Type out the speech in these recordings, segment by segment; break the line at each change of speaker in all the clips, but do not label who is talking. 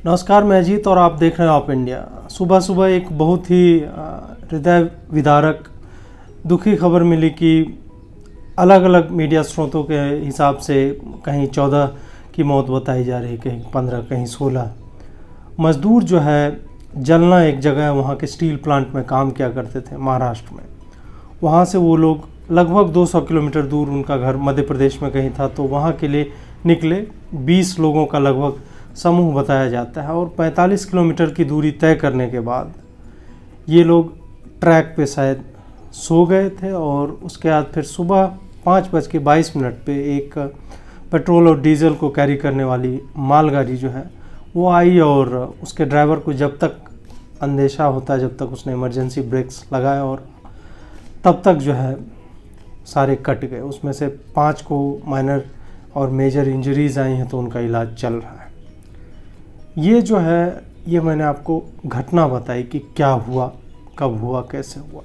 नमस्कार, मैं अजीत और आप देख रहे हैं ऑफ इंडिया। सुबह सुबह एक बहुत ही हृदय विदारक दुखी खबर मिली कि अलग अलग मीडिया स्रोतों के हिसाब से कहीं 14 की मौत बताई जा रही, कहीं 15, कहीं 16 मज़दूर जो है जलना एक जगह है, वहाँ के स्टील प्लांट में काम किया करते थे महाराष्ट्र में। वहाँ से वो लोग लगभग 200 किलोमीटर दूर, उनका घर मध्य प्रदेश में कहीं था, तो वहाँ के लिए निकले। 20 लोगों का लगभग समूह बताया जाता है और 45 किलोमीटर की दूरी तय करने के बाद ये लोग ट्रैक पे शायद सो गए थे और उसके बाद फिर सुबह 5:22 पे एक पेट्रोल और डीजल को कैरी करने वाली मालगाड़ी जो है वो आई और उसके ड्राइवर को जब तक अंदेशा होता, जब तक उसने इमरजेंसी ब्रेक्स लगाए और तब तक जो है सारे कट गए। उसमें से 5 को माइनर और मेजर इंजरीज आई हैं, तो उनका इलाज चल रहा है। ये जो है, ये मैंने आपको घटना बताई कि क्या हुआ, कब हुआ, कैसे हुआ।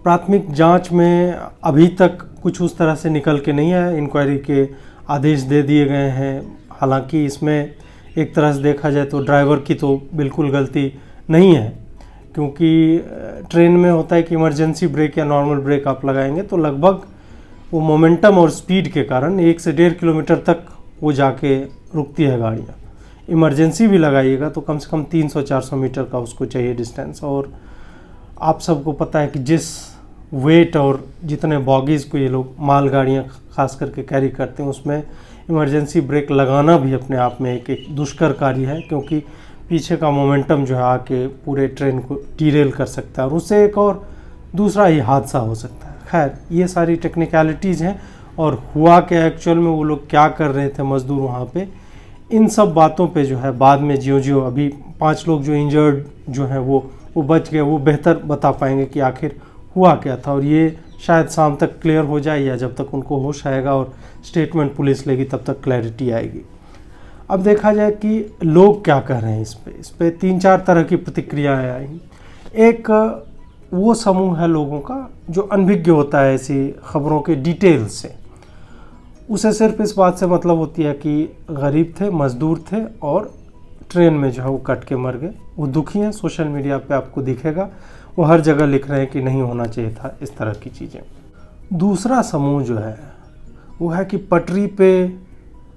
प्राथमिक जांच में अभी तक कुछ उस तरह से निकल के नहीं आया। इंक्वायरी के आदेश दे दिए गए हैं। हालांकि इसमें एक तरह से देखा जाए तो ड्राइवर की तो बिल्कुल गलती नहीं है, क्योंकि ट्रेन में होता है कि इमरजेंसी ब्रेक या नॉर्मल ब्रेक आप लगाएंगे तो लगभग वो मोमेंटम और स्पीड के कारण 1 से 1.5 किलोमीटर तक वो जाके रुकती है गाड़ियाँ। इमरजेंसी भी लगाइएगा तो कम से कम 300-400 मीटर का उसको चाहिए डिस्टेंस। और आप सबको पता है कि जिस वेट और जितने बॉगीज़ को ये लोग मालगाड़ियाँ खास करके कैरी करते हैं, उसमें इमरजेंसी ब्रेक लगाना भी अपने आप में एक दुष्कर कार्य है, क्योंकि पीछे का मोमेंटम जो है आके पूरे ट्रेन को डिरेल कर सकता है और उससे एक और दूसरा ही हादसा हो सकता है। खैर, ये सारी टेक्निकलिटीज़ हैं और हुआ क्या एक्चुअल में, वो लोग क्या कर रहे थे मज़दूर वहाँ पे, इन सब बातों पे जो है बाद में ज्यों अभी 5 लोग जो इंजर्ड जो हैं वो बच गए, वो बेहतर बता पाएंगे कि आखिर हुआ क्या था। और ये शायद शाम तक क्लियर हो जाए, या जब तक उनको होश आएगा और स्टेटमेंट पुलिस लेगी तब तक क्लैरिटी आएगी। अब देखा जाए कि लोग क्या कह रहे हैं इस पे 3-4 तरह की प्रतिक्रियाएँ आई। एक वो समूह है लोगों का जो अनभिज्ञ होता है ऐसी खबरों के डिटेल से। उसे सिर्फ इस बात से मतलब होती है कि गरीब थे, मज़दूर थे और ट्रेन में जो है वो कट के मर गए। वो दुखी हैं, सोशल मीडिया पे आपको दिखेगा, वो हर जगह लिख रहे हैं कि नहीं होना चाहिए था, इस तरह की चीज़ें। दूसरा समूह जो है वो है कि पटरी पे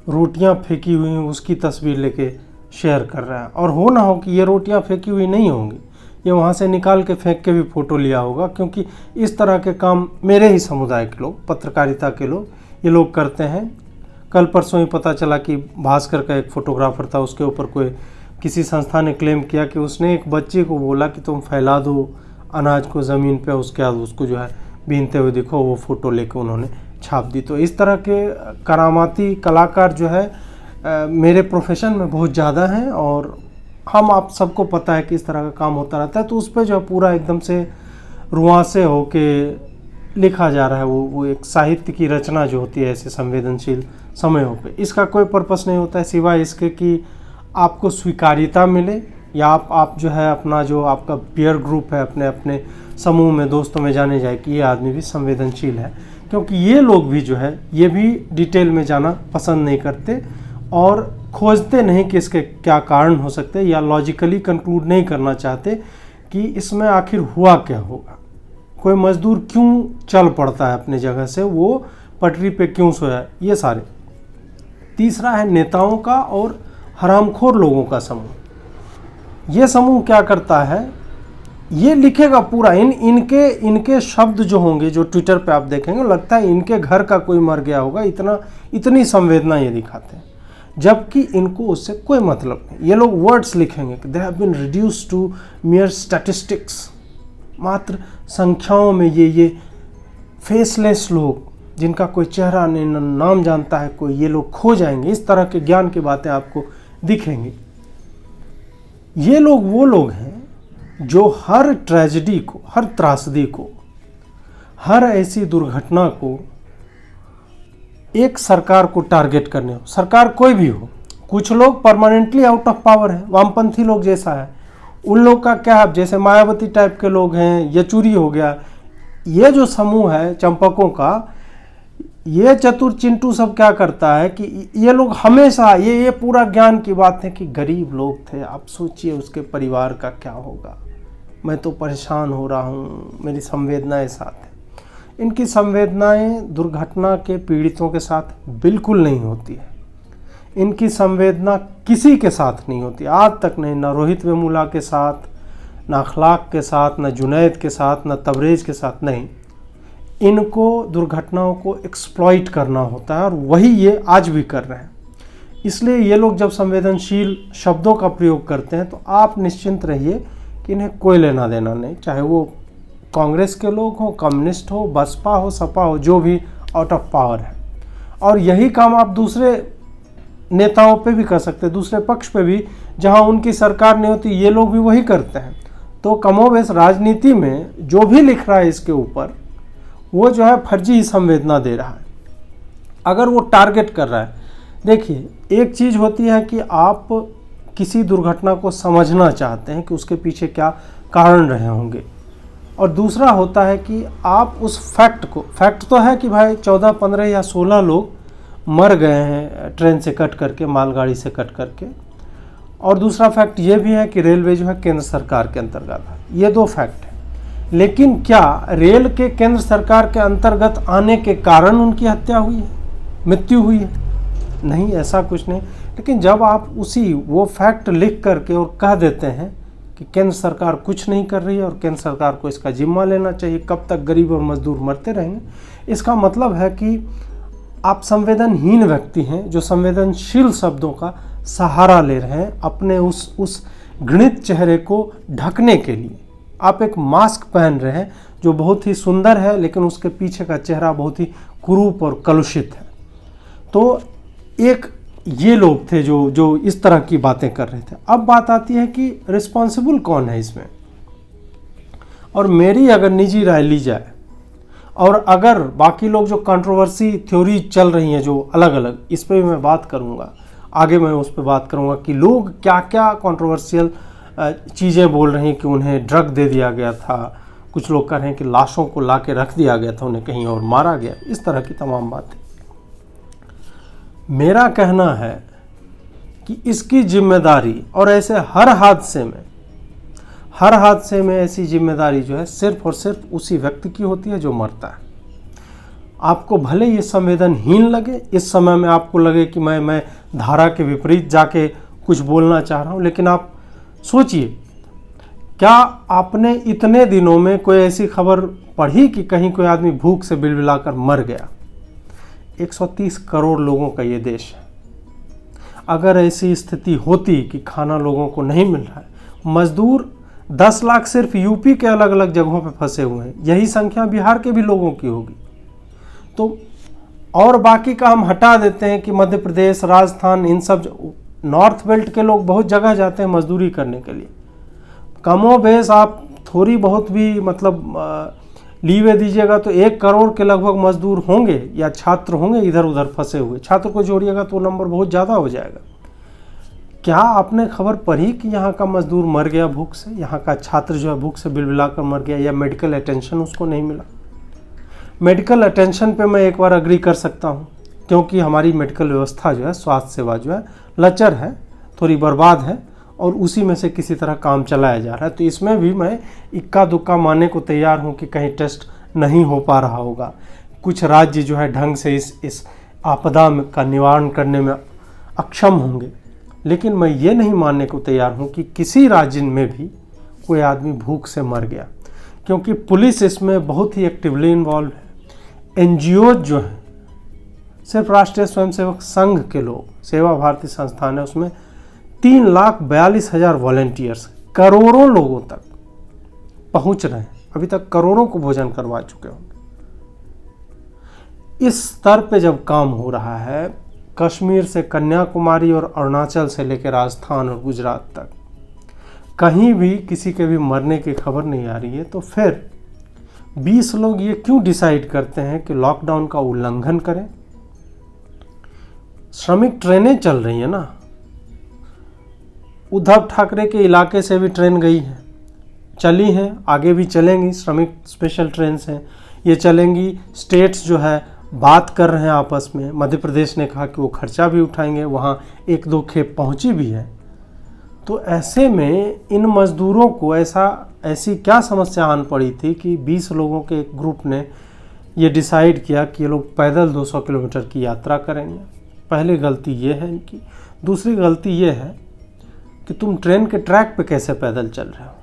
रोटियां फेंकी हुई हैं, उसकी तस्वीर लेके शेयर कर रहा है। और हो ना हो कि ये रोटियां फेंकी हुई नहीं होंगी, ये वहाँ से निकाल के फेंक के भी फ़ोटो लिया होगा, क्योंकि इस तरह के काम मेरे ही समुदाय के लोग, पत्रकारिता के लोग, ये लोग करते हैं। कल परसों ही पता चला कि भास्कर का एक फ़ोटोग्राफ़र था, उसके ऊपर कोई किसी संस्था ने क्लेम किया कि उसने एक बच्चे को बोला कि तुम फैला दो अनाज को ज़मीन पे, उसके बाद उसको जो है बीनते हुए दिखो, वो फ़ोटो लेके उन्होंने छाप दी। तो इस तरह के करामाती कलाकार जो है मेरे प्रोफेशन में बहुत ज़्यादा हैं और हम आप सबको पता है कि इस तरह का काम होता रहता है। तो उस पर जो पूरा एकदम से रुआंसे होके लिखा जा रहा है, वो एक साहित्य की रचना जो होती है ऐसे संवेदनशील समयों पे, इसका कोई पर्पस नहीं होता है सिवाय इसके कि आपको स्वीकार्यता मिले, या आप जो है अपना जो आपका पीयर ग्रुप है, अपने अपने समूह में, दोस्तों में जाने जाए कि ये आदमी भी संवेदनशील है। क्योंकि ये लोग भी जो है ये भी डिटेल में जाना पसंद नहीं करते और खोजते नहीं कि इसके क्या कारण हो सकते, या लॉजिकली कंक्लूड नहीं करना चाहते कि इसमें आखिर हुआ क्या होगा, कोई मज़दूर क्यों चल पड़ता है अपने जगह से, वो पटरी पे क्यों सोया, ये सारे। तीसरा है नेताओं का और हरामखोर लोगों का समूह। ये समूह क्या करता है, ये लिखेगा पूरा, इनके शब्द जो होंगे, जो ट्विटर पे आप देखेंगे, लगता है इनके घर का कोई मर गया होगा, इतनी संवेदना ये दिखाते हैं, जबकि इनको उससे कोई मतलब नहीं। ये लोग वर्ड्स लिखेंगे कि they have been reduced to mere statistics, मात्र संख्याओं में ये फेसलेस लोग जिनका कोई चेहरा नहीं, नाम जानता है कोई, ये लोग खो जाएंगे। इस तरह के ज्ञान की बातें आपको दिखेंगी। ये लोग वो लोग हैं जो हर ट्रेजेडी को, हर त्रासदी को, हर ऐसी दुर्घटना को एक सरकार को टारगेट करने हो, सरकार कोई भी हो। कुछ लोग परमानेंटली आउट ऑफ पावर है, वामपंथी लोग जैसा है, उन लोग का क्या है, जैसे मायावती टाइप के लोग हैं, येचुरी हो गया। ये जो समूह है चंपकों का, ये चतुर चिंटू सब क्या करता है कि ये लोग हमेशा ये पूरा ज्ञान की बात है कि गरीब लोग थे, आप सोचिए उसके परिवार का क्या होगा, मैं तो परेशान हो रहा हूँ, मेरी संवेदनाएं साथ हैं। इनकी संवेदनाएं दुर्घटना के पीड़ितों के साथ बिल्कुल नहीं होती है। इनकी संवेदना किसी के साथ नहीं होती, आज तक नहीं, ना रोहित वेमुला के साथ, ना अखलाक के साथ, ना जुनैद के साथ, ना तबरेज के साथ, नहीं। इनको दुर्घटनाओं को एक्सप्लॉइट करना होता है और वही ये आज भी कर रहे हैं। इसलिए ये लोग जब संवेदनशील शब्दों का प्रयोग करते हैं तो आप निश्चिंत रहिए कि इन्हें कोई लेना देना नहीं, चाहे वो कांग्रेस के लोग हों, कम्युनिस्ट हो, बसपा हो, सपा हो, जो भी आउट ऑफ पावर है। और यही काम आप दूसरे नेताओं पे भी कर सकते हैं, दूसरे पक्ष पे भी, जहां उनकी सरकार नहीं होती, ये लोग भी वही करते हैं। तो कमोबेश राजनीति में जो भी लिख रहा है इसके ऊपर, वो जो है फर्जी संवेदना दे रहा है, अगर वो टारगेट कर रहा है। देखिए, एक चीज़ होती है कि आप किसी दुर्घटना को समझना चाहते हैं कि उसके पीछे क्या कारण रहे होंगे, और दूसरा होता है कि आप उस फैक्ट तो है कि भाई 14, 15 या 16 लोग मर गए हैं ट्रेन से कट करके, मालगाड़ी से कट करके, और दूसरा फैक्ट ये भी है कि रेलवे जो है केंद्र सरकार के अंतर्गत है। ये दो फैक्ट है। लेकिन क्या रेल के केंद्र सरकार के अंतर्गत आने के कारण उनकी हत्या हुई है, मृत्यु हुई है? नहीं, ऐसा कुछ नहीं। लेकिन जब आप वो फैक्ट लिख करके और कह देते हैं कि केंद्र सरकार कुछ नहीं कर रही है और केंद्र सरकार को इसका जिम्मा लेना चाहिए, कब तक गरीब और मजदूर मरते रहेंगे, इसका मतलब है कि आप संवेदनहीन व्यक्ति हैं जो संवेदनशील शब्दों का सहारा ले रहे हैं अपने उस घृणित चेहरे को ढकने के लिए। आप एक मास्क पहन रहे हैं जो बहुत ही सुंदर है, लेकिन उसके पीछे का चेहरा बहुत ही कुरूप और कलुषित है। तो एक ये लोग थे जो इस तरह की बातें कर रहे थे। अब बात आती है कि रिस्पॉन्सिबल कौन है इसमें। और मेरी अगर निजी राय ली जाए, और अगर बाकी लोग जो कंट्रोवर्सी थ्योरी चल रही हैं जो अलग अलग, इस पर भी मैं बात करूंगा, आगे मैं उस पर बात करूंगा कि लोग क्या क्या कंट्रोवर्शियल चीज़ें बोल रहे हैं कि उन्हें ड्रग दे दिया गया था, कुछ लोग कह रहे हैं कि लाशों को ला के रख दिया गया था, उन्हें कहीं और मारा गया, इस तरह की तमाम बातें। मेरा कहना है कि इसकी जिम्मेदारी, और ऐसे हर हादसे में ऐसी जिम्मेदारी जो है सिर्फ और सिर्फ उसी व्यक्ति की होती है जो मरता है। आपको भले ये संवेदनहीन लगे, इस समय में आपको लगे कि मैं धारा के विपरीत जाके कुछ बोलना चाह रहा हूँ, लेकिन आप सोचिए, क्या आपने इतने दिनों में कोई ऐसी खबर पढ़ी कि कहीं कोई आदमी भूख से बिलबिलाकर मर गया? 130 करोड़ लोगों का ये देश है। अगर ऐसी स्थिति होती कि खाना लोगों को नहीं मिल रहा है, मजदूर 10 लाख सिर्फ यूपी के अलग अलग जगहों पे फंसे हुए हैं, यही संख्या बिहार के भी लोगों की होगी। तो और बाकी का हम हटा देते हैं कि मध्य प्रदेश, राजस्थान, इन सब नॉर्थ बेल्ट के लोग बहुत जगह जाते हैं मजदूरी करने के लिए। कमोबेश आप थोड़ी बहुत भी मतलब लीवे दीजिएगा तो 1 करोड़ के लगभग मजदूर होंगे या छात्र होंगे इधर उधर फंसे हुए। छात्र को जोड़िएगा तो नंबर बहुत ज़्यादा हो जाएगा। क्या आपने खबर पढ़ी कि यहाँ का मजदूर मर गया भूख से, यहाँ का छात्र जो है भूख से बिलबिलाकर मर गया, या मेडिकल अटेंशन उसको नहीं मिला? मेडिकल अटेंशन पे मैं एक बार अग्री कर सकता हूँ, क्योंकि हमारी मेडिकल व्यवस्था जो है, स्वास्थ्य सेवा जो है लचर है, थोड़ी बर्बाद है, और उसी में से किसी तरह काम चलाया जा रहा है। तो इसमें भी मैं इक्का दुक्का मानने को तैयार हूँ कि कहीं टेस्ट नहीं हो पा रहा होगा, कुछ राज्य जो है ढंग से इस आपदा का निवारण करने में अक्षम होंगे। लेकिन मैं ये नहीं मानने को तैयार हूँ कि किसी राज्य में भी कोई आदमी भूख से मर गया, क्योंकि पुलिस इसमें बहुत ही एक्टिवली इन्वॉल्व है। NGO जो है, सिर्फ राष्ट्रीय स्वयंसेवक संघ के लोग, सेवा भारती संस्थान है, उसमें 3,42,000 वॉलेंटियर्स करोड़ों लोगों तक पहुंच रहे हैं, अभी तक करोड़ों को भोजन करवा चुके होंगे। इस स्तर पे जब काम हो रहा है, कश्मीर से कन्याकुमारी और अरुणाचल से लेकर राजस्थान और गुजरात तक कहीं भी किसी के भी मरने की खबर नहीं आ रही है, तो फिर 20 लोग ये क्यों डिसाइड करते हैं कि लॉकडाउन का उल्लंघन करें? श्रमिक ट्रेनें चल रही हैं ना, उद्धव ठाकरे के इलाके से भी ट्रेन गई है, चली हैं, आगे भी चलेंगी। श्रमिक स्पेशल ट्रेन हैं, ये चलेंगी। स्टेट्स जो है बात कर रहे हैं आपस में। मध्य प्रदेश ने कहा कि वो खर्चा भी उठाएंगे, वहाँ 1-2 खेप पहुँची भी है। तो ऐसे में इन मज़दूरों को ऐसी क्या समस्या आन पड़ी थी कि 20 लोगों के एक ग्रुप ने ये डिसाइड किया कि ये लोग पैदल 200 किलोमीटर की यात्रा करेंगे। पहली गलती ये है इनकी। दूसरी गलती ये है कि तुम ट्रेन के ट्रैक पे कैसे पैदल चल रहे हो।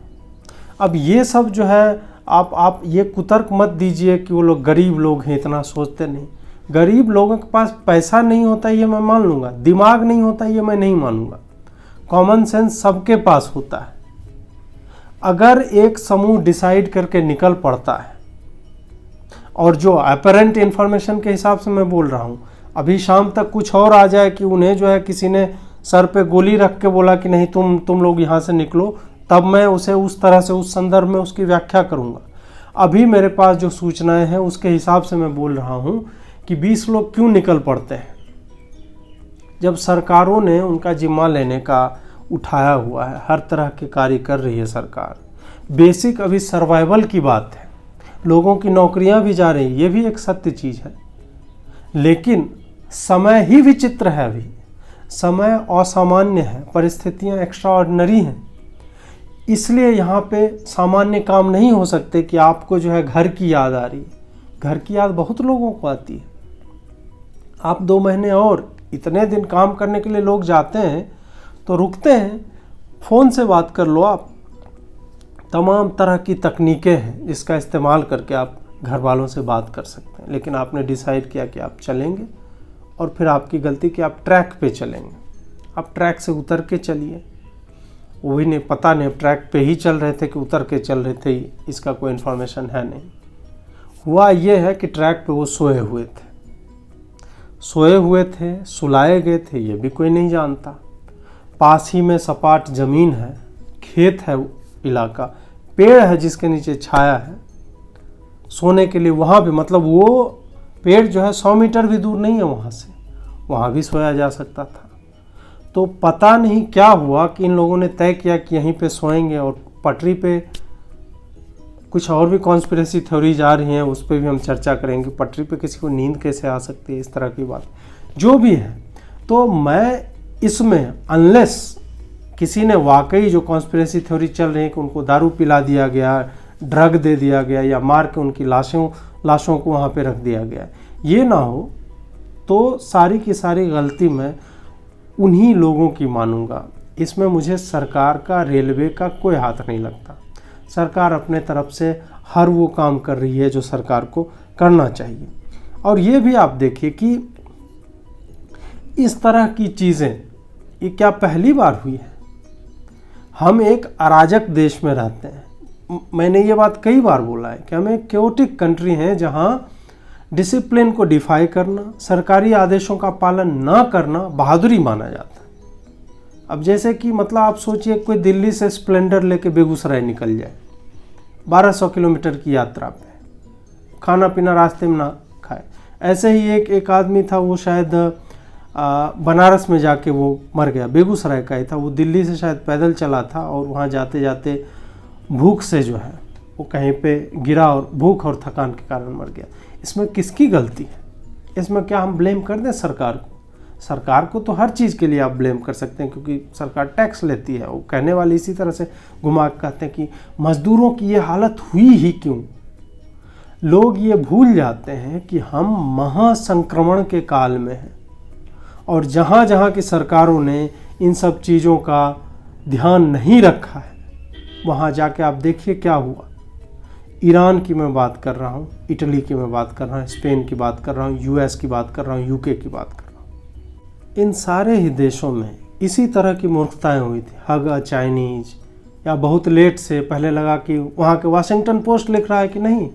अब ये सब जो है, आप ये कुतर्क मत दीजिए कि वो लोग गरीब लोग हैं, इतना सोचते नहीं। गरीब लोगों के पास पैसा नहीं होता ये मैं मान लूँगा, दिमाग नहीं होता ये मैं नहीं मानूंगा, कॉमन सेंस सबके पास होता है। अगर एक समूह डिसाइड करके निकल पड़ता है, और जो अपरेंट इन्फॉर्मेशन के हिसाब से मैं बोल रहा हूँ, अभी शाम तक कुछ और आ जाए कि उन्हें जो है किसी ने सर पे गोली रख के बोला कि नहीं तुम लोग यहाँ से निकलो, तब मैं उसे उस तरह से उस संदर्भ में उसकी व्याख्या करूँगा। अभी मेरे पास जो सूचनाएं हैं उसके हिसाब से मैं बोल रहा हूँ कि 20 लोग क्यों निकल पड़ते हैं। जब सरकारों ने उनका जिम्मा लेने का उठाया हुआ है, हर तरह के कार्य कर रही है सरकार, बेसिक अभी सर्वाइवल की बात है, लोगों की नौकरियां भी जा रही, ये भी एक सत्य चीज़ है। लेकिन समय ही विचित्र है, अभी समय असामान्य है, परिस्थितियां एक्स्ट्राऑर्डिनरी हैं। इसलिए यहाँ पे सामान्य काम नहीं हो सकते कि आपको जो है घर की याद आ रही है। घर की याद बहुत लोगों को आती है। आप 2 महीने और इतने दिन काम करने के लिए लोग जाते हैं तो रुकते हैं, फ़ोन से बात कर लो आप। तमाम तरह की तकनीकें हैं जिसका इस्तेमाल करके आप घर वालों से बात कर सकते हैं। लेकिन आपने डिसाइड किया कि आप चलेंगे, और फिर आपकी गलती कि आप ट्रैक पे चलेंगे। आप ट्रैक से उतर के चलिए, वो भी नहीं पता नहीं ट्रैक पे ही चल रहे थे कि उतर के चल रहे थे, इसका कोई इन्फॉर्मेशन है नहीं। हुआ ये है कि ट्रैक पे वो सोए हुए थे, सुलाए गए थे, ये भी कोई नहीं जानता। पास ही में सपाट ज़मीन है, खेत है, इलाका, पेड़ है जिसके नीचे छाया है सोने के लिए। वहाँ भी मतलब वो पेड़ जो है 100 मीटर भी दूर नहीं है वहाँ से, वहाँ भी सोया जा सकता था। तो पता नहीं क्या हुआ कि इन लोगों ने तय किया कि यहीं पे सोएंगे। और पटरी पे कुछ और भी कॉन्स्पिरेसी थ्योरीज आ रही हैं, उस पर भी हम चर्चा करेंगे। पटरी पे किसी को नींद कैसे आ सकती है, इस तरह की बात जो भी है। तो मैं इसमें अनलेस किसी ने वाकई जो कॉन्स्पिरेसी थ्योरी चल रही है कि उनको दारू पिला दिया गया, ड्रग दे दिया गया, या मार के उनकी लाशों को वहाँ पे रख दिया गया, ये ना हो तो सारी की सारी गलती मैं उन्हीं लोगों की मानूंगा। इसमें मुझे सरकार का, रेलवे का कोई हाथ नहीं लगता। सरकार अपने तरफ से हर वो काम कर रही है जो सरकार को करना चाहिए। और ये भी आप देखिए कि इस तरह की चीज़ें ये क्या पहली बार हुई है। हम एक अराजक देश में रहते हैं। मैंने ये बात कई बार बोला है कि हम एक क्योटिक कंट्री हैं जहाँ डिसिप्लिन को डिफाई करना, सरकारी आदेशों का पालन ना करना बहादुरी माना जाता है। अब जैसे कि मतलब आप सोचिए कोई दिल्ली से स्प्लेंडर लेके बेगूसराय निकल जाए 1200 किलोमीटर की यात्रा पे, खाना पीना रास्ते में ना खाए। ऐसे ही एक आदमी था, वो शायद बनारस में जाके वो मर गया, बेगूसराय का ही था। वो दिल्ली से शायद पैदल चला था और वहाँ जाते जाते भूख से जो है वो कहीं पे गिरा और भूख और थकान के कारण मर गया। इसमें किसकी गलती है? इसमें क्या हम ब्लेम कर दें सरकार को? सरकार को तो हर चीज़ के लिए आप ब्लेम कर सकते हैं क्योंकि सरकार टैक्स लेती है। वो कहने वाले इसी तरह से घुमा के कहते हैं कि मज़दूरों की ये हालत हुई ही क्यों। लोग ये भूल जाते हैं कि हम महासंक्रमण के काल में हैं और जहाँ जहाँ की सरकारों ने इन सब चीज़ों का ध्यान नहीं रखा है वहाँ जाके आप देखिए क्या हुआ। ईरान की मैं बात कर रहा हूँ, इटली की मैं बात कर रहा हूँ, स्पेन की बात कर रहा हूँ, यूएस की बात कर रहा हूँ, यूके की बात कर रहा हूँ। इन सारे ही देशों में इसी तरह की मूर्खताएं हुई थी। हग अ चाइनीज, या बहुत लेट से पहले लगा कि वहाँ के वाशिंगटन पोस्ट लिख रहा है कि नहीं,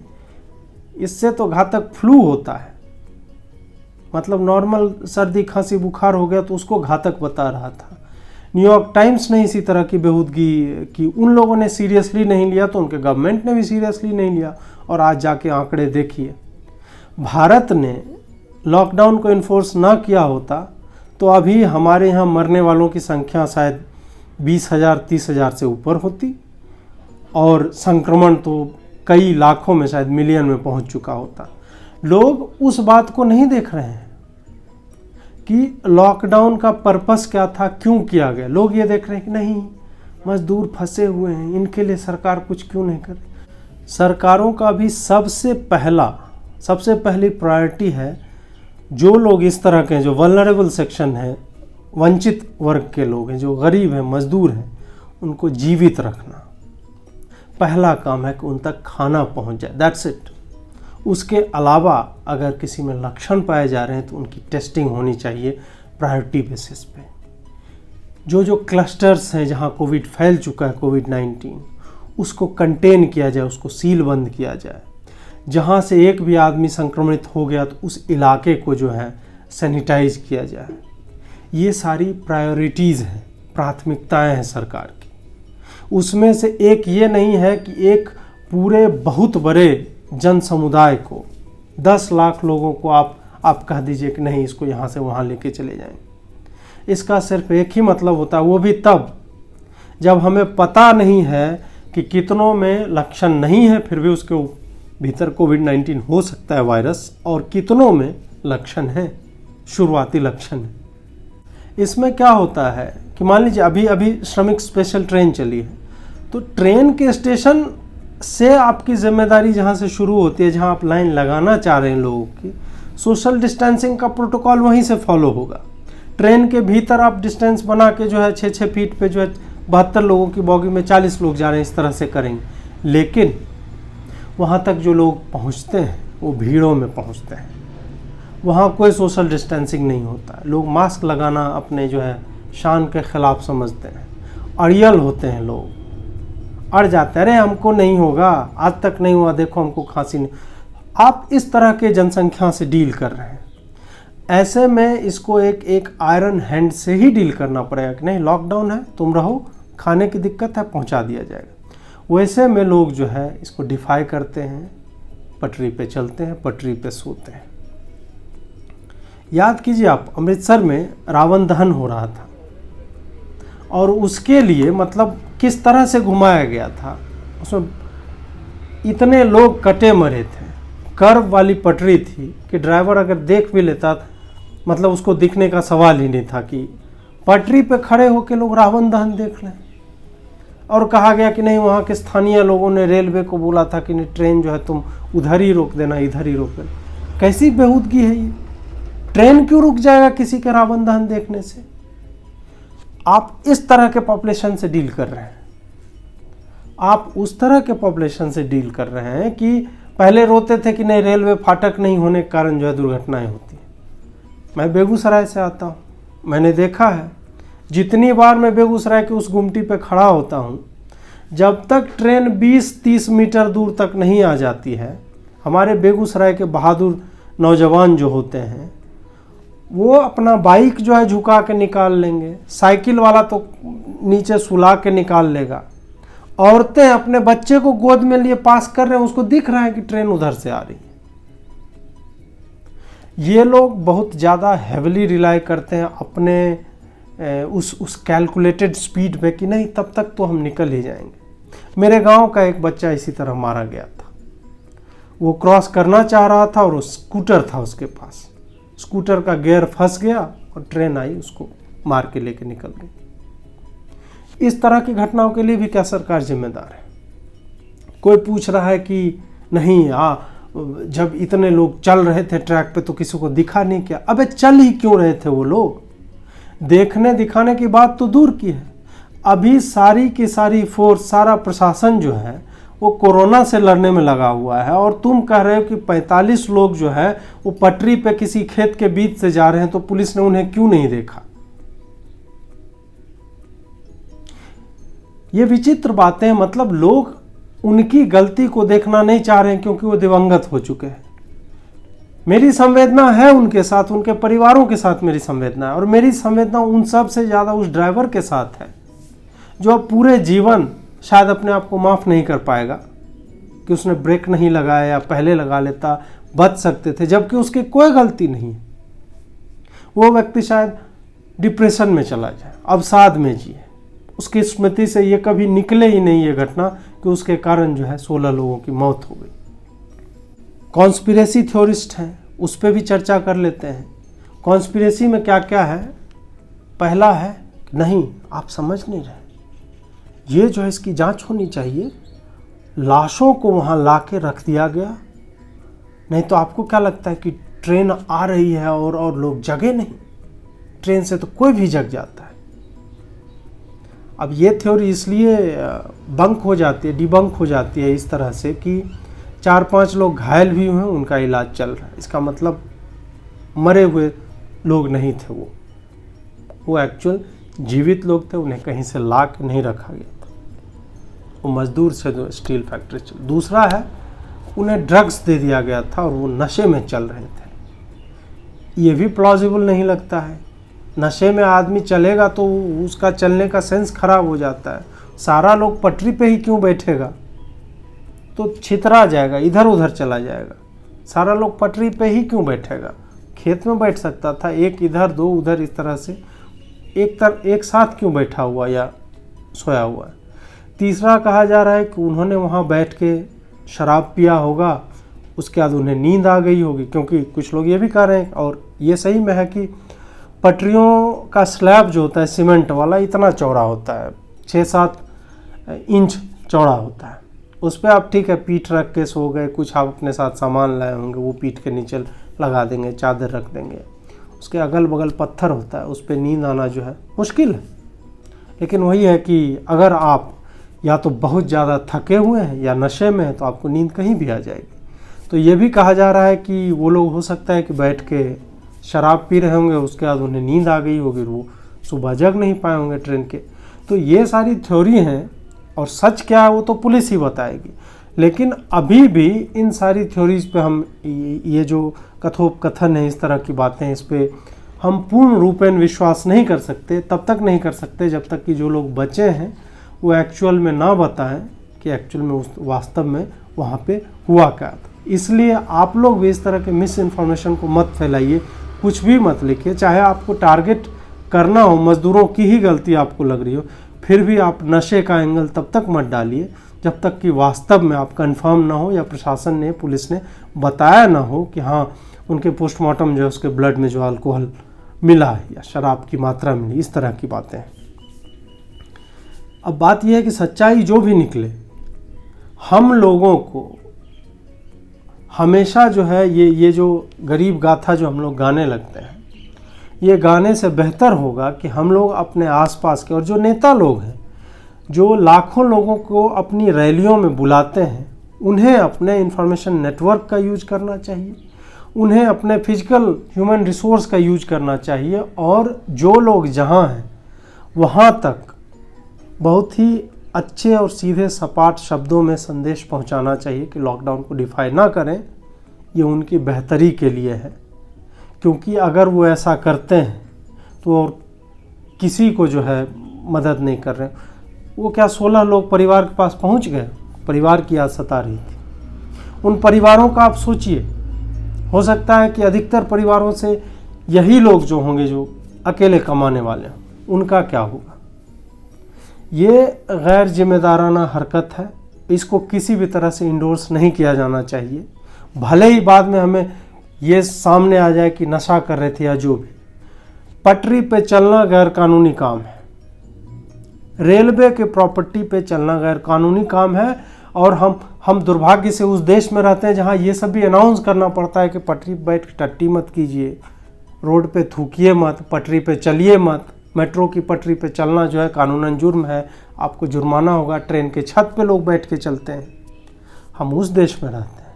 इससे तो घातक फ्लू होता है। मतलब नॉर्मल सर्दी खांसी बुखार हो गया तो उसको घातक बता रहा था। न्यूयॉर्क टाइम्स ने इसी तरह की बेहूदगी की, उन लोगों ने सीरियसली नहीं लिया तो उनके गवर्नमेंट ने भी सीरियसली नहीं लिया। और आज जाके आंकड़े देखिए, भारत ने लॉकडाउन को इन्फोर्स ना किया होता तो अभी हमारे यहाँ मरने वालों की संख्या शायद 20,000 30,000 से ऊपर होती और संक्रमण तो कई लाखों में शायद मिलियन में पहुँच चुका होता। लोग उस बात को नहीं देख रहे हैं कि लॉकडाउन का पर्पस क्या था, क्यों किया गया। लोग ये देख रहे हैं कि नहीं, मजदूर फंसे हुए हैं, इनके लिए सरकार कुछ क्यों नहीं कर रही। सरकारों का भी सबसे पहली प्रायोरिटी है जो लोग इस तरह के, जो वल्नरेबल सेक्शन है, वंचित वर्ग के लोग हैं, जो गरीब हैं, मजदूर हैं, उनको जीवित रखना पहला काम है कि उन तक खाना पहुंच जाए, दैट्स इट। उसके अलावा अगर किसी में लक्षण पाए जा रहे हैं तो उनकी टेस्टिंग होनी चाहिए प्रायोरिटी बेसिस पे। जो क्लस्टर्स हैं जहां कोविड फैल चुका है, कोविड-19, उसको कंटेन किया जाए, उसको सील बंद किया जाए। जहां से एक भी आदमी संक्रमित हो गया तो उस इलाके को जो है सैनिटाइज किया जाए। ये सारी प्रायोरिटीज़ हैं, प्राथमिकताएं हैं सरकार की। उसमें से एक ये नहीं है कि एक पूरे बहुत बड़े जन समुदाय को, 10 लाख लोगों को आप कह दीजिए कि नहीं, इसको यहाँ से वहाँ लेके चले जाएंगे। इसका सिर्फ एक ही मतलब होता है, वो भी तब जब हमें पता नहीं है कि कितनों में लक्षण नहीं है फिर भी उसके भीतर कोविड-19 हो सकता है वायरस, और कितनों में लक्षण है, शुरुआती लक्षण है। इसमें क्या होता है कि मान लीजिए अभी श्रमिक स्पेशल ट्रेन चली है, तो ट्रेन के स्टेशन से आपकी जिम्मेदारी जहाँ से शुरू होती है, जहाँ आप लाइन लगाना चाह रहे हैं लोगों की, सोशल डिस्टेंसिंग का प्रोटोकॉल वहीं से फॉलो होगा। ट्रेन के भीतर आप डिस्टेंस बना के जो है 6-6 फीट पे जो है 72 लोगों की बॉगी में 40 लोग जा रहे हैं, इस तरह से करेंगे। लेकिन वहाँ तक जो लोग पहुँचते हैं वो भीड़ों में पहुँचते हैं, वहाँ कोई सोशल डिस्टेंसिंग नहीं होता। लोग मास्क लगाना अपने जो है शान के खिलाफ समझते हैं, अड़ियल होते हैं, लोग अड़ जाते हैं, अरे हमको नहीं होगा, आज तक नहीं हुआ, देखो हमको खांसी नहीं। आप इस तरह के जनसंख्या से डील कर रहे हैं। ऐसे में इसको एक आयरन हैंड से ही डील करना पड़ेगा कि नहीं, लॉकडाउन है, तुम रहो, खाने की दिक्कत है, पहुंचा दिया जाएगा। वैसे में लोग जो है इसको डिफाई करते हैं, पटरी पे चलते हैं, पटरी पे सोते हैं। याद कीजिए आप, अमृतसर में रावण दहन हो रहा था और उसके लिए मतलब किस तरह से घुमाया गया था, उसमें इतने लोग कटे मरे थे। कर्व वाली पटरी थी कि ड्राइवर अगर देख भी लेता, मतलब उसको दिखने का सवाल ही नहीं था कि पटरी पे खड़े होकर लोग रावण दहन देख लें। और कहा गया कि नहीं, वहाँ के स्थानीय लोगों ने रेलवे को बोला था कि नहीं, ट्रेन जो है तुम उधर ही रोक देना, इधर ही रोक देना। कैसी बेहूदगी है ये, ट्रेन क्यों रुक जाएगा किसी के रावण दहन देखने से। आप इस तरह के पॉपुलेशन से डील कर रहे हैं, आप उस तरह के पॉपुलेशन से डील कर रहे हैं कि पहले रोते थे कि नहीं, रेलवे फाटक नहीं होने के कारण जो है दुर्घटनाएं होती हैं। मैं बेगूसराय से आता हूँ, मैंने देखा है, जितनी बार मैं बेगूसराय के उस गुमटी पे खड़ा होता हूँ, जब तक ट्रेन 20-30 मीटर दूर तक नहीं आ जाती है, हमारे बेगूसराय के बहादुर नौजवान जो होते हैं वो अपना बाइक जो है झुका के निकाल लेंगे, साइकिल वाला तो नीचे सुला के निकाल लेगा, औरतें अपने बच्चे को गोद में लिए पास कर रहे हैं, उसको दिख रहा है कि ट्रेन उधर से आ रही है। ये लोग बहुत ज़्यादा हेवली रिलाई करते हैं अपने उस कैलकुलेटेड स्पीड पे कि नहीं, तब तक तो हम निकल ही जाएंगे। मेरे गांव का एक बच्चा इसी तरह मारा गया था। वो क्रॉस करना चाह रहा था और वो स्कूटर था उसके पास, स्कूटर का गियर फंस गया और ट्रेन आई, उसको मार के लेके निकल गई। इस तरह की घटनाओं के लिए भी क्या सरकार जिम्मेदार है? कोई पूछ रहा है कि नहीं, जब इतने लोग चल रहे थे ट्रैक पे तो किसी को दिखा नहीं क्या? अबे चल ही क्यों रहे थे वो लोग? देखने दिखाने की बात तो दूर की है, अभी सारी की सारी फोर्स, सारा प्रशासन जो है वो कोरोना से लड़ने में लगा हुआ है, और तुम कह रहे हो कि 45 लोग जो है वो पटरी पे किसी खेत के बीच से जा रहे हैं तो पुलिस ने उन्हें क्यों नहीं देखा? ये विचित्र बातें, मतलब लोग उनकी गलती को देखना नहीं चाह रहे हैं क्योंकि वो दिवंगत हो चुके हैं। मेरी संवेदना है उनके साथ, उनके परिवारों के साथ मेरी संवेदना है, और मेरी संवेदना उन सब से ज़्यादा उस ड्राइवर के साथ है जो अब पूरे जीवन शायद अपने आप को माफ़ नहीं कर पाएगा कि उसने ब्रेक नहीं लगाया या पहले लगा लेता, बच सकते थे, जबकि उसकी कोई गलती नहीं है। वो व्यक्ति शायद डिप्रेशन में चला जाए, अवसाद में जिए, उसकी स्मृति से ये कभी निकले ही नहीं ये घटना कि उसके कारण जो है 16 लोगों की मौत हो गई। कॉन्स्पिरेसी थ्योरिस्ट हैं, उस पर भी चर्चा कर लेते हैं। कॉन्स्पिरेसी में क्या क्या है? पहला है, नहीं आप समझ नहीं रहे, ये जो है इसकी जांच होनी चाहिए, लाशों को वहाँ ला के रख दिया गया। नहीं तो आपको क्या लगता है कि ट्रेन आ रही है और लोग जगे नहीं? ट्रेन से तो कोई भी जग जाता है। अब ये थ्योरी इसलिए बंक हो जाती है, डिबंक हो जाती है इस तरह से कि 4-5 लोग घायल भी हुए, उनका इलाज चल रहा है। इसका मतलब मरे हुए लोग नहीं थे, वो एक्चुअल जीवित लोग थे, उन्हें कहीं से ला के नहीं रखा गया था। वो मजदूर से जो स्टील फैक्ट्री चल। दूसरा है, उन्हें ड्रग्स दे दिया गया था और वो नशे में चल रहे थे। ये भी प्लॉजिबल नहीं लगता है। नशे में आदमी चलेगा तो उसका चलने का सेंस खराब हो जाता है। सारा लोग पटरी पे ही क्यों बैठेगा? तो छितरा जाएगा, इधर उधर चला जाएगा। सारा लोग पटरी पे ही क्यों बैठेगा? खेत में बैठ सकता था, एक इधर दो उधर, इस तरह से एक साथ क्यों बैठा हुआ या सोया हुआ है। तीसरा कहा जा रहा है कि उन्होंने वहाँ बैठ के शराब पिया होगा, उसके बाद उन्हें नींद आ गई होगी, क्योंकि कुछ लोग ये भी कह रहे हैं और ये सही में है कि पटरियों का स्लैब जो होता है सीमेंट वाला इतना चौड़ा होता है, 6-7 इंच चौड़ा होता है। उस पर आप ठीक है पीठ रख के सो गए, कुछ आप अपने साथ सामान लाए होंगे वो पीठ के नीचे लगा देंगे, चादर रख देंगे। उसके अगल बगल पत्थर होता है, उस पर नींद आना जो है मुश्किल है। लेकिन वही है कि अगर आप या तो बहुत ज़्यादा थके हुए हैं या नशे में हैं तो आपको नींद कहीं भी आ जाएगी। तो ये भी कहा जा रहा है कि वो लोग हो सकता है कि बैठ के शराब पी रहे होंगे, उसके बाद उन्हें नींद आ गई होगी, वो सुबह जग नहीं पाए होंगे ट्रेन के। तो ये सारी थ्योरी हैं और सच क्या है वो तो पुलिस ही बताएगी। लेकिन अभी भी इन सारी थ्योरीज पे हम ये जो कथोपकथन है, इस तरह की बातें, इस पे हम पूर्ण रूपेण विश्वास नहीं कर सकते। तब तक नहीं कर सकते जब तक कि जो लोग बचे हैं वो एक्चुअल में ना बताएं कि एक्चुअल में उस वास्तव में वहाँ पे हुआ क्या था। इसलिए आप लोग भी इस तरह के मिस इन्फॉर्मेशन को मत फैलाइए, कुछ भी मत लिखिए। चाहे आपको टारगेट करना हो, मजदूरों की ही गलती आपको लग रही हो, फिर भी आप नशे का एंगल तब तक मत डालिए जब तक कि वास्तव में आप कंफर्म ना हो या प्रशासन ने, पुलिस ने बताया ना हो कि हाँ उनके पोस्टमार्टम जो है उसके ब्लड में जो अल्कोहल मिला है या शराब की मात्रा मिली। इस तरह की बातें हैं। अब बात यह है कि सच्चाई जो भी निकले, हम लोगों को हमेशा जो है ये जो गरीब गाथा जो हम लोग गाने लगते हैं, ये गाने से बेहतर होगा कि हम लोग अपने आसपास के और जो नेता लोग हैं जो लाखों लोगों को अपनी रैलियों में बुलाते हैं, उन्हें अपने इंफॉर्मेशन नेटवर्क का यूज करना चाहिए, उन्हें अपने फिजिकल ह्यूमन रिसोर्स का यूज करना चाहिए और जो लोग जहाँ हैं वहाँ तक बहुत ही अच्छे और सीधे सपाट शब्दों में संदेश पहुँचाना चाहिए कि लॉकडाउन को डिफाई ना करें, ये उनकी बेहतरी के लिए है। क्योंकि अगर वो ऐसा करते हैं तो और किसी को जो है मदद नहीं कर रहे। वो क्या 16 लोग परिवार के पास पहुंच गए, परिवार की याद सता रही थी। उन परिवारों का आप सोचिए, हो सकता है कि अधिकतर परिवारों से यही लोग जो होंगे जो अकेले कमाने वाले हैं, उनका क्या होगा। ये गैर जिम्मेदाराना हरकत है, इसको किसी भी तरह से इंडोर्स नहीं किया जाना चाहिए। भले ही बाद में हमें ये सामने आ जाए कि नशा कर रहे थे या जो भी। पटरी पे चलना गैर कानूनी काम है, रेलवे के प्रॉपर्टी पे चलना गैर कानूनी काम है। और हम दुर्भाग्य से उस देश में रहते हैं जहां ये सब भी अनाउंस करना पड़ता है कि पटरी पे बैठ टट्टी मत कीजिए, रोड पे थूकिए मत, पटरी पे चलिए मत। मेट्रो की पटरी पे चलना जो है कानूनन जुर्म है, आपको जुर्माना होगा। ट्रेन के छत पे लोग बैठ के चलते हैं, हम उस देश में रहते हैं।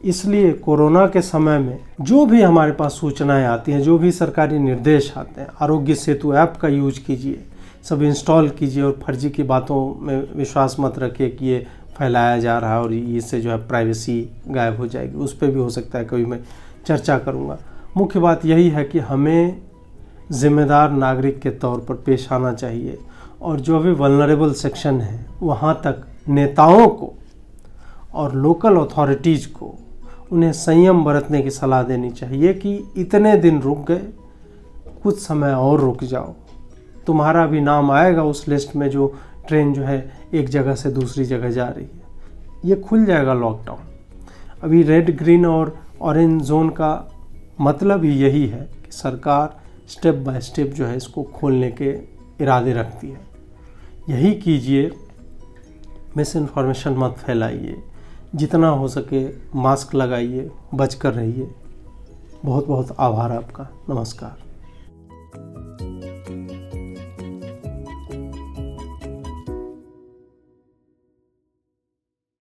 इसलिए कोरोना के समय में जो भी हमारे पास सूचनाएं आती हैं, जो भी सरकारी निर्देश आते हैं, आरोग्य सेतु ऐप का यूज कीजिए, सब इंस्टॉल कीजिए और फर्जी की बातों में विश्वास मत रखिए कि ये फैलाया जा रहा है और इससे जो है प्राइवेसी गायब हो जाएगी। उस पर भी हो सकता है कभी मैं चर्चा करूँगा। मुख्य बात यही है कि हमें जिम्मेदार नागरिक के तौर पर पेश आना चाहिए और जो भी वल्नरेबल सेक्शन है वहाँ तक नेताओं को और लोकल अथॉरिटीज़ को उन्हें संयम बरतने की सलाह देनी चाहिए कि इतने दिन रुक गए, कुछ समय और रुक जाओ, तुम्हारा भी नाम आएगा उस लिस्ट में जो ट्रेन जो है एक जगह से दूसरी जगह जा रही है। ये खुल जाएगा लॉकडाउन। अभी रेड, ग्रीन और ऑरेंज जोन का मतलब ही यही है कि सरकार स्टेप बाय स्टेप जो है इसको खोलने के इरादे रखती है। यही कीजिए, मिस इन्फॉर्मेशन मत फैलाइए, जितना हो सके मास्क लगाइए, बच कर रहिए। बहुत बहुत आभार आपका। नमस्कार।